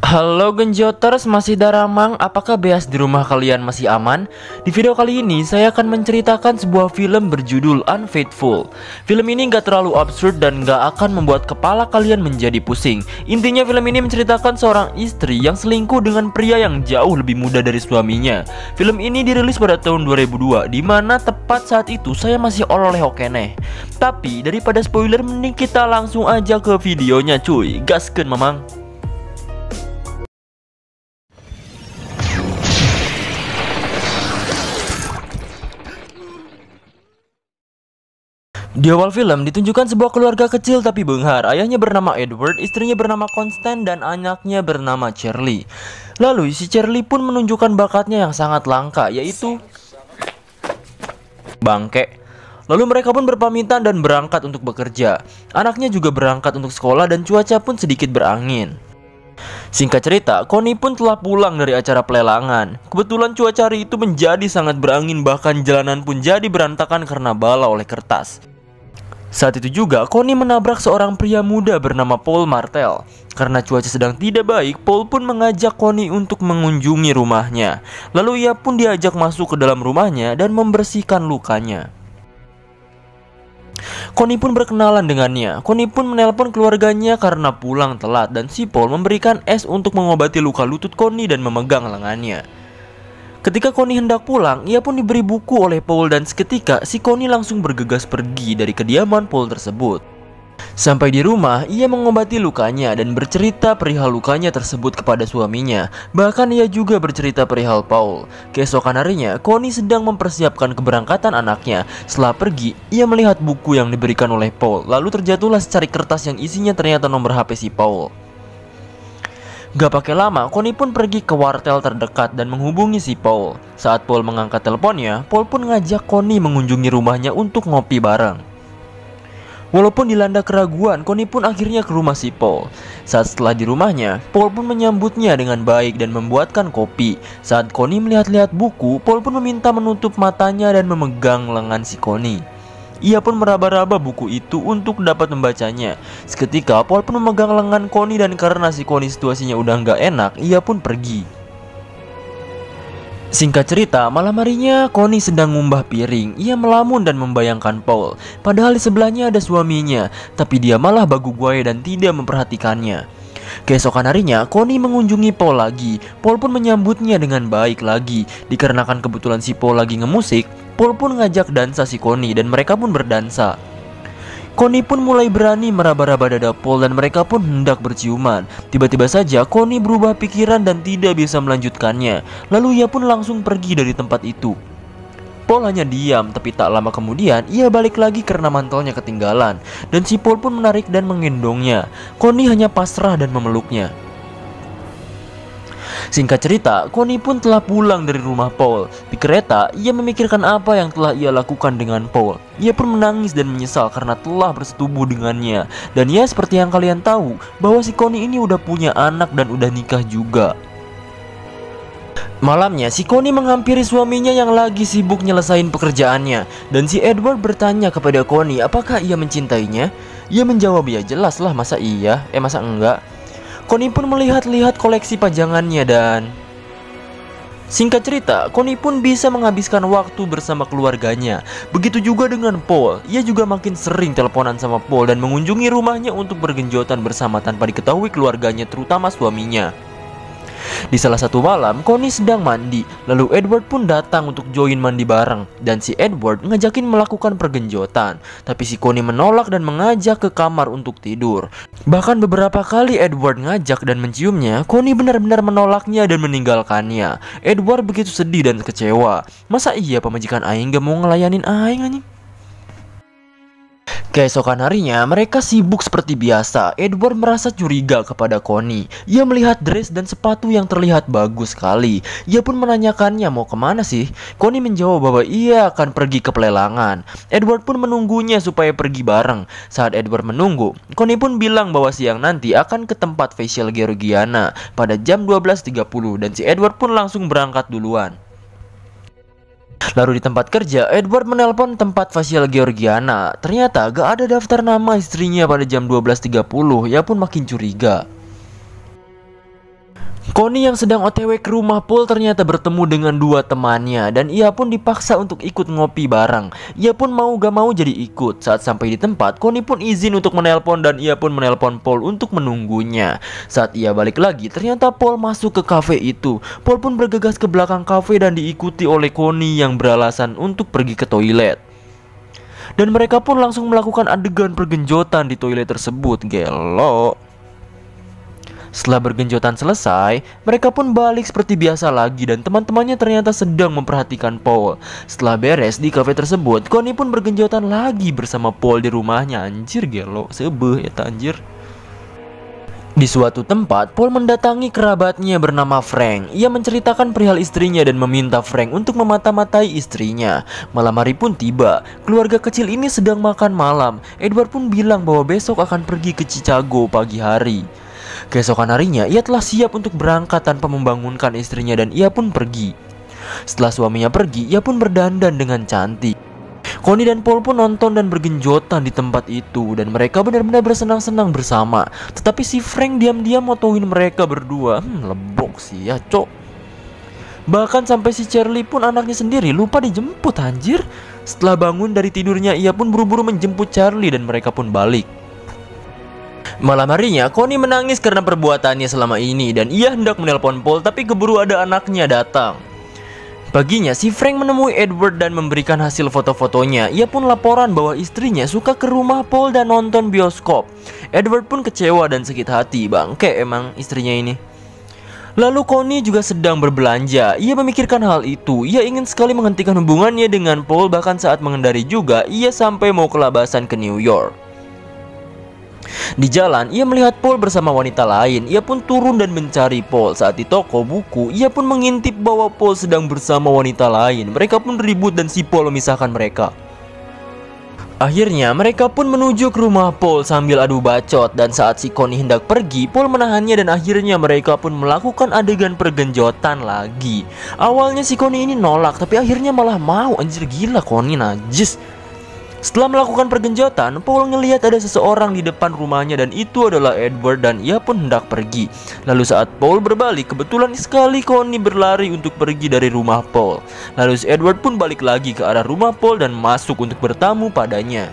Halo Genjoters, masih daramang, apakah beas di rumah kalian masih aman? Di video kali ini saya akan menceritakan sebuah film berjudul Unfaithful. Film ini gak terlalu absurd dan gak akan membuat kepala kalian menjadi pusing. Intinya film ini menceritakan seorang istri yang selingkuh dengan pria yang jauh lebih muda dari suaminya. Film ini dirilis pada tahun 2002, dimana tepat saat itu saya masih oleh okeneh. Tapi daripada spoiler, mending kita langsung aja ke videonya cuy. Gaskeun mamang. Di awal film ditunjukkan sebuah keluarga kecil tapi benghar. Ayahnya bernama Edward, istrinya bernama Constance, dan anaknya bernama Charlie. Lalu si Charlie pun menunjukkan bakatnya yang sangat langka, yaitu bangke. Lalu mereka pun berpamitan dan berangkat untuk bekerja. Anaknya juga berangkat untuk sekolah dan cuaca pun sedikit berangin. Singkat cerita, Connie pun telah pulang dari acara pelelangan. Kebetulan cuaca hari itu menjadi sangat berangin, bahkan jalanan pun jadi berantakan karena bala oleh kertas. Saat itu juga Connie menabrak seorang pria muda bernama Paul Martel. Karena cuaca sedang tidak baik, Paul pun mengajak Connie untuk mengunjungi rumahnya. Lalu ia pun diajak masuk ke dalam rumahnya dan membersihkan lukanya. Connie pun berkenalan dengannya. Connie pun menelpon keluarganya karena pulang telat, dan si Paul memberikan es untuk mengobati luka lutut Connie dan memegang lengannya. Ketika Connie hendak pulang, ia pun diberi buku oleh Paul, dan seketika si Connie langsung bergegas pergi dari kediaman Paul tersebut. Sampai di rumah, ia mengobati lukanya dan bercerita perihal lukanya tersebut kepada suaminya. Bahkan ia juga bercerita perihal Paul. Keesokan harinya, Connie sedang mempersiapkan keberangkatan anaknya. Setelah pergi, ia melihat buku yang diberikan oleh Paul. Lalu terjatuhlah secari kertas yang isinya ternyata nomor HP si Paul. Gak pakai lama, Connie pun pergi ke wartel terdekat dan menghubungi si Paul. Saat Paul mengangkat teleponnya, Paul pun ngajak Connie mengunjungi rumahnya untuk ngopi bareng. Walaupun dilanda keraguan, Connie pun akhirnya ke rumah si Paul. Saat setelah di rumahnya, Paul pun menyambutnya dengan baik dan membuatkan kopi. Saat Connie melihat-lihat buku, Paul pun meminta menutup matanya dan memegang lengan si Connie. Ia pun meraba-raba buku itu untuk dapat membacanya. Seketika Paul pun memegang lengan Connie, dan karena si Connie situasinya udah gak enak, ia pun pergi. Singkat cerita, malam harinya Connie sedang ngumbah piring. Ia melamun dan membayangkan Paul. Padahal di sebelahnya ada suaminya, tapi dia malah bagu buaya dan tidak memperhatikannya. Keesokan harinya, Connie mengunjungi Paul lagi. Paul pun menyambutnya dengan baik lagi. Dikarenakan kebetulan si Paul lagi ngemusik, Paul pun ngajak dansa si Connie dan mereka pun berdansa. Connie pun mulai berani meraba-raba dada Paul dan mereka pun hendak berciuman. Tiba-tiba saja Connie berubah pikiran dan tidak bisa melanjutkannya. Lalu ia pun langsung pergi dari tempat itu. Paul hanya diam, tapi tak lama kemudian ia balik lagi karena mantelnya ketinggalan. Dan si Paul pun menarik dan menggendongnya. Connie hanya pasrah dan memeluknya. Singkat cerita, Connie pun telah pulang dari rumah Paul. Di kereta, ia memikirkan apa yang telah ia lakukan dengan Paul. Ia pun menangis dan menyesal karena telah bersetubuh dengannya. Dan ya, seperti yang kalian tahu, bahwa si Connie ini udah punya anak dan udah nikah juga. Malamnya, si Connie menghampiri suaminya yang lagi sibuk nyelesain pekerjaannya. Dan si Edward bertanya kepada Connie apakah ia mencintainya. Ia menjawab ya jelas lah, masa iya, masa enggak. Connie pun melihat-lihat koleksi pajangannya dan singkat cerita, Connie pun bisa menghabiskan waktu bersama keluarganya. Begitu juga dengan Paul. Ia juga makin sering teleponan sama Paul dan mengunjungi rumahnya untuk bergenjotan bersama tanpa diketahui keluarganya, terutama suaminya. Di salah satu malam, Connie sedang mandi. Lalu Edward pun datang untuk join mandi bareng. Dan si Edward ngajakin melakukan pergenjotan. Tapi si Connie menolak dan mengajak ke kamar untuk tidur. Bahkan beberapa kali Edward ngajak dan menciumnya, Connie benar-benar menolaknya dan meninggalkannya. Edward begitu sedih dan kecewa. Masa iya pemajikan aing gak mau ngelayanin aing anjing? Keesokan harinya, mereka sibuk seperti biasa. Edward merasa curiga kepada Connie. Ia melihat dress dan sepatu yang terlihat bagus sekali. Ia pun menanyakannya mau kemana sih. Connie menjawab bahwa ia akan pergi ke pelelangan. Edward pun menunggunya supaya pergi bareng. Saat Edward menunggu, Connie pun bilang bahwa siang nanti akan ke tempat facial Georgiana pada jam 12.30. Dan si Edward pun langsung berangkat duluan. Lalu di tempat kerja, Edward menelpon tempat facial Georgiana. Ternyata gak ada daftar nama istrinya pada jam 12.30. Ia pun makin curiga. Connie yang sedang OTW ke rumah Paul ternyata bertemu dengan dua temannya dan ia pun dipaksa untuk ikut ngopi bareng. Ia pun mau gak mau jadi ikut. Saat sampai di tempat, Connie pun izin untuk menelpon dan ia pun menelpon Paul untuk menunggunya. Saat ia balik lagi, ternyata Paul masuk ke kafe itu. Paul pun bergegas ke belakang kafe dan diikuti oleh Connie yang beralasan untuk pergi ke toilet. Dan mereka pun langsung melakukan adegan pergenjotan di toilet tersebut. Gelo. Setelah bergenjotan selesai, mereka pun balik seperti biasa lagi dan teman-temannya ternyata sedang memperhatikan Paul. Setelah beres di kafe tersebut, Connie pun bergenjotan lagi bersama Paul di rumahnya. Anjir gelo, sebeh ya anjir. Di suatu tempat, Paul mendatangi kerabatnya bernama Frank. Ia menceritakan perihal istrinya dan meminta Frank untuk memata-matai istrinya. Malam hari pun tiba. Keluarga kecil ini sedang makan malam. Edward pun bilang bahwa besok akan pergi ke Chicago pagi hari. Keesokan harinya, ia telah siap untuk berangkat tanpa membangunkan istrinya dan ia pun pergi. Setelah suaminya pergi, ia pun berdandan dengan cantik. Connie dan Paul pun nonton dan bergenjotan di tempat itu dan mereka benar-benar bersenang-senang bersama. Tetapi si Frank diam-diam motoin mereka berdua. Lebok sih ya, cok. Bahkan sampai si Charlie pun anaknya sendiri lupa dijemput anjir. Setelah bangun dari tidurnya, ia pun buru-buru menjemput Charlie dan mereka pun balik. Malam harinya, Connie menangis karena perbuatannya selama ini dan ia hendak menelpon Paul tapi keburu ada anaknya datang. Paginya, si Frank menemui Edward dan memberikan hasil foto-fotonya. Ia pun laporan bahwa istrinya suka ke rumah Paul dan nonton bioskop. Edward pun kecewa dan sakit hati. Bangke emang istrinya ini. Lalu Connie juga sedang berbelanja. Ia memikirkan hal itu. Ia ingin sekali menghentikan hubungannya dengan Paul. Bahkan saat mengendari juga, ia sampai mau kelabasan ke New York. Di jalan, ia melihat Paul bersama wanita lain. Ia pun turun dan mencari Paul. Saat di toko buku, ia pun mengintip bahwa Paul sedang bersama wanita lain. Mereka pun ribut dan si Paul memisahkan mereka. Akhirnya, mereka pun menuju ke rumah Paul sambil adu bacot. Dan saat si Connie hendak pergi, Paul menahannya dan akhirnya mereka pun melakukan adegan pergenjotan lagi. Awalnya si Connie ini nolak, tapi akhirnya malah mau. Anjir gila, Connie najis. Setelah melakukan pergenjotan, Paul ngelihat ada seseorang di depan rumahnya dan itu adalah Edward dan ia pun hendak pergi. Lalu saat Paul berbalik, kebetulan sekali Connie berlari untuk pergi dari rumah Paul. Lalu si Edward pun balik lagi ke arah rumah Paul dan masuk untuk bertamu padanya.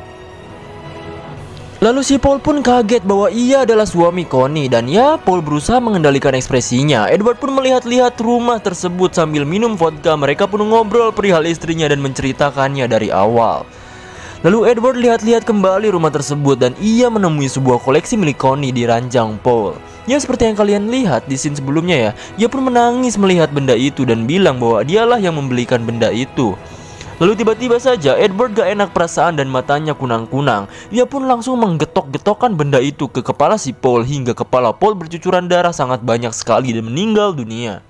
Lalu si Paul pun kaget bahwa ia adalah suami Connie dan ya Paul berusaha mengendalikan ekspresinya. Edward pun melihat-lihat rumah tersebut sambil minum vodka. Mereka pun ngobrol perihal istrinya dan menceritakannya dari awal. Lalu Edward lihat-lihat kembali rumah tersebut dan ia menemui sebuah koleksi milik Connie di ranjang Paul. Ya seperti yang kalian lihat di scene sebelumnya ya. Ia pun menangis melihat benda itu dan bilang bahwa dialah yang membelikan benda itu. Lalu tiba-tiba saja Edward gak enak perasaan dan matanya kunang-kunang. Ia pun langsung menggetok-getokkan benda itu ke kepala si Paul hingga kepala Paul bercucuran darah sangat banyak sekali dan meninggal dunia.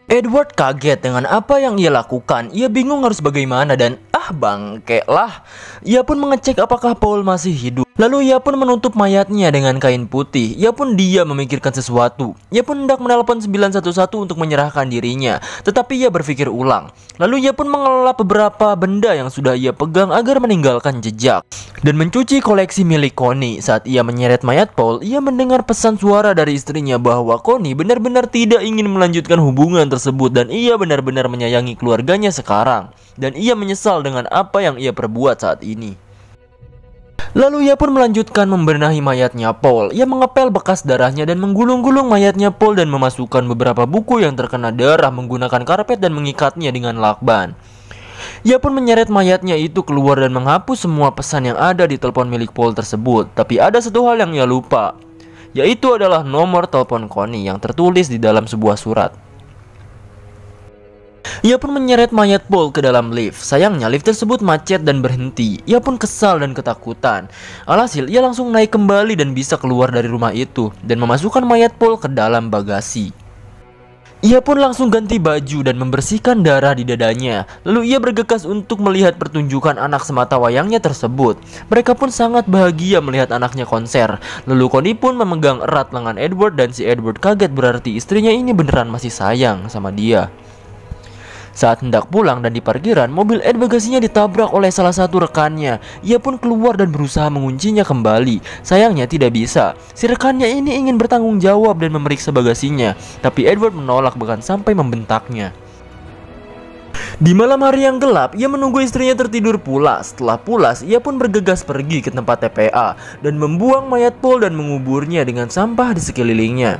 Edward kaget dengan apa yang ia lakukan. Ia bingung harus bagaimana dan bangke lah. Ia pun mengecek apakah Paul masih hidup. Lalu ia pun menutup mayatnya dengan kain putih. Ia pun diam memikirkan sesuatu. Ia pun hendak menelpon 911 untuk menyerahkan dirinya. Tetapi ia berpikir ulang. Lalu ia pun mengelap beberapa benda yang sudah ia pegang agar meninggalkan jejak. Dan mencuci koleksi milik Connie. Saat ia menyeret mayat Paul, ia mendengar pesan suara dari istrinya bahwa Connie benar-benar tidak ingin melanjutkan hubungan tersebut dan ia benar-benar menyayangi keluarganya sekarang. Dan ia menyesal dengan apa yang ia perbuat saat ini. Lalu ia pun melanjutkan membenahi mayatnya Paul. Ia mengepel bekas darahnya dan menggulung-gulung mayatnya Paul dan memasukkan beberapa buku yang terkena darah menggunakan karpet dan mengikatnya dengan lakban. Ia pun menyeret mayatnya itu keluar dan menghapus semua pesan yang ada di telepon milik Paul tersebut. Tapi ada satu hal yang ia lupa, yaitu adalah nomor telepon Connie yang tertulis di dalam sebuah surat. Ia pun menyeret mayat Paul ke dalam lift. Sayangnya lift tersebut macet dan berhenti. Ia pun kesal dan ketakutan. Alhasil ia langsung naik kembali dan bisa keluar dari rumah itu dan memasukkan mayat Paul ke dalam bagasi. Ia pun langsung ganti baju dan membersihkan darah di dadanya. Lalu ia bergegas untuk melihat pertunjukan anak sematawayangnya tersebut. Mereka pun sangat bahagia melihat anaknya konser. Lalu Connie pun memegang erat lengan Edward dan si Edward kaget berarti istrinya ini beneran masih sayang sama dia. Saat hendak pulang dan di parkiran, mobil Ed bagasinya ditabrak oleh salah satu rekannya. Ia pun keluar dan berusaha menguncinya kembali. Sayangnya tidak bisa. Si rekannya ini ingin bertanggung jawab dan memeriksa bagasinya, tapi Edward menolak bahkan sampai membentaknya. Di malam hari yang gelap, ia menunggu istrinya tertidur pula. Setelah pulas, ia pun bergegas pergi ke tempat TPA dan membuang mayat Paul dan menguburnya dengan sampah di sekelilingnya.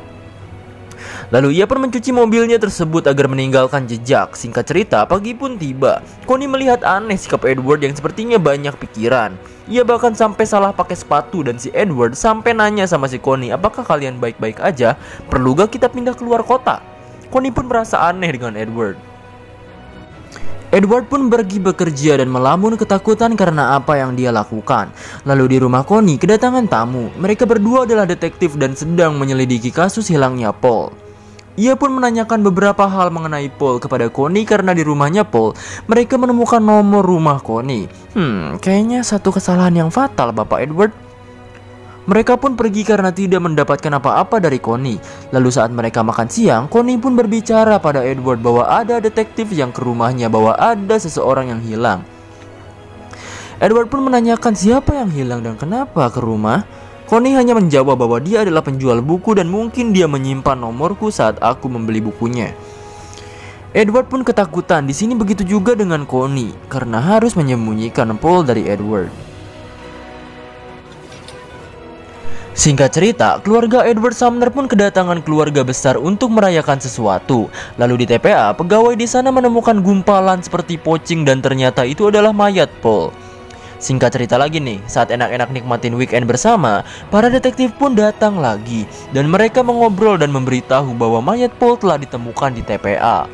Lalu ia pun mencuci mobilnya tersebut agar meninggalkan jejak. Singkat cerita, pagi pun tiba. Connie melihat aneh sikap Edward yang sepertinya banyak pikiran. Ia bahkan sampai salah pakai sepatu dan si Edward sampai nanya sama si Connie, apakah kalian baik-baik aja? Perlu gak kita pindah keluar kota? Connie pun merasa aneh dengan Edward. Edward pun pergi bekerja dan melamun ketakutan karena apa yang dia lakukan. Lalu di rumah Connie kedatangan tamu. Mereka berdua adalah detektif dan sedang menyelidiki kasus hilangnya Paul. Ia pun menanyakan beberapa hal mengenai Paul kepada Connie karena di rumahnya Paul mereka menemukan nomor rumah Connie. Kayaknya satu kesalahan yang fatal, Bapak Edward. Mereka pun pergi karena tidak mendapatkan apa-apa dari Connie. Lalu saat mereka makan siang, Connie pun berbicara pada Edward bahwa ada detektif yang ke rumahnya bahwa ada seseorang yang hilang. Edward pun menanyakan siapa yang hilang dan kenapa ke rumah. Connie hanya menjawab bahwa dia adalah penjual buku dan mungkin dia menyimpan nomorku saat aku membeli bukunya. Edward pun ketakutan. Di sini begitu juga dengan Connie karena harus menyembunyikan Paul dari Edward. Singkat cerita, keluarga Edward Sumner pun kedatangan keluarga besar untuk merayakan sesuatu. Lalu di TPA, pegawai di sana menemukan gumpalan seperti pocing dan ternyata itu adalah mayat Paul. Singkat cerita lagi nih, saat enak-enak nikmatin weekend bersama, para detektif pun datang lagi dan mereka mengobrol dan memberitahu bahwa mayat Paul telah ditemukan di TPA.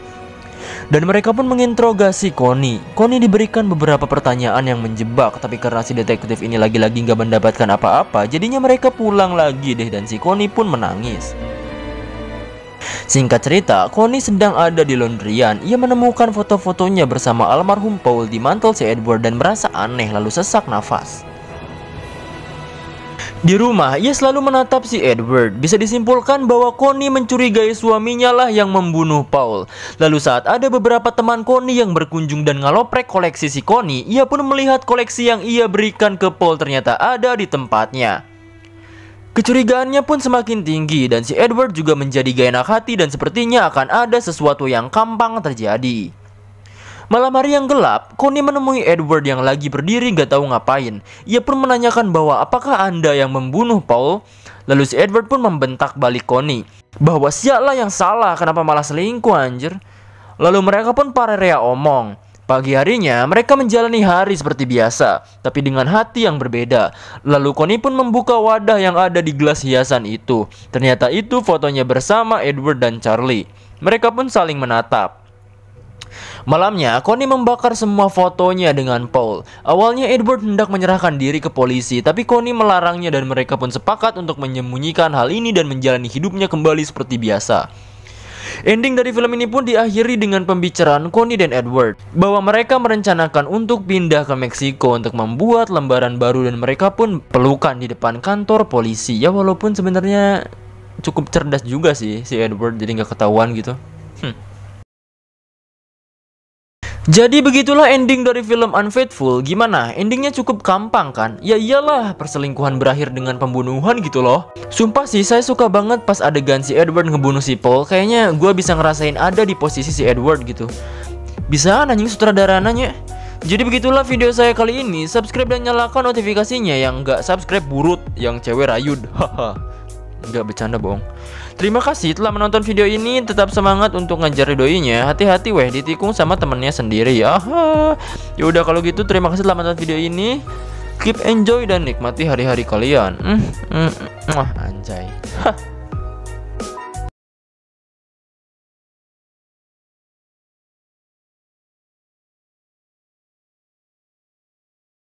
Dan mereka pun menginterogasi Connie. Connie diberikan beberapa pertanyaan yang menjebak, tapi karena si detektif ini lagi-lagi nggak mendapatkan apa-apa, jadinya mereka pulang lagi deh dan si Connie pun menangis. Singkat cerita, Connie sedang ada di laundryan. Ia menemukan foto-fotonya bersama almarhum Paul di mantel si Edward dan merasa aneh lalu sesak nafas. Di rumah, ia selalu menatap si Edward. Bisa disimpulkan bahwa Connie mencurigai suaminya lah yang membunuh Paul. Lalu saat ada beberapa teman Connie yang berkunjung dan ngaloprek koleksi si Connie, ia pun melihat koleksi yang ia berikan ke Paul ternyata ada di tempatnya. Kecurigaannya pun semakin tinggi dan si Edward juga menjadi gak enak hati dan sepertinya akan ada sesuatu yang gampang terjadi. Malam hari yang gelap, Connie menemui Edward yang lagi berdiri gak tahu ngapain. Ia pun menanyakan bahwa apakah Anda yang membunuh Paul? Lalu si Edward pun membentak balik Connie bahwa sialah yang salah, kenapa malah selingkuh anjir. Lalu mereka pun pararea omong. Pagi harinya mereka menjalani hari seperti biasa, tapi dengan hati yang berbeda. Lalu Connie pun membuka wadah yang ada di gelas hiasan itu. Ternyata itu fotonya bersama Edward dan Charlie. Mereka pun saling menatap. Malamnya, Connie membakar semua fotonya dengan Paul. Awalnya Edward hendak menyerahkan diri ke polisi, tapi Connie melarangnya dan mereka pun sepakat untuk menyembunyikan hal ini dan menjalani hidupnya kembali seperti biasa. Ending dari film ini pun diakhiri dengan pembicaraan Connie dan Edward bahwa mereka merencanakan untuk pindah ke Meksiko untuk membuat lembaran baru dan mereka pun pelukan di depan kantor polisi. Ya walaupun sebenarnya cukup cerdas juga sih si Edward, jadi nggak ketahuan gitu. Jadi begitulah ending dari film Unfaithful. Gimana? Endingnya cukup gampang kan? Ya iyalah, perselingkuhan berakhir dengan pembunuhan gitu loh. Sumpah sih, saya suka banget pas adegan si Edward ngebunuh si Paul. Kayaknya gue bisa ngerasain ada di posisi si Edward gitu. Bisa anjing sutradara nanya. Jadi begitulah video saya kali ini. Subscribe dan nyalakan notifikasinya. Yang nggak subscribe burut, yang cewek rayud. Haha. Nggak bercanda bohong. Terima kasih telah menonton video ini. Tetap semangat untuk ngejar doi-nya. Hati-hati weh, ditikung sama temennya sendiri ya. Yaudah kalau gitu terima kasih telah menonton video ini. Keep enjoy dan nikmati hari-hari kalian. Anjay.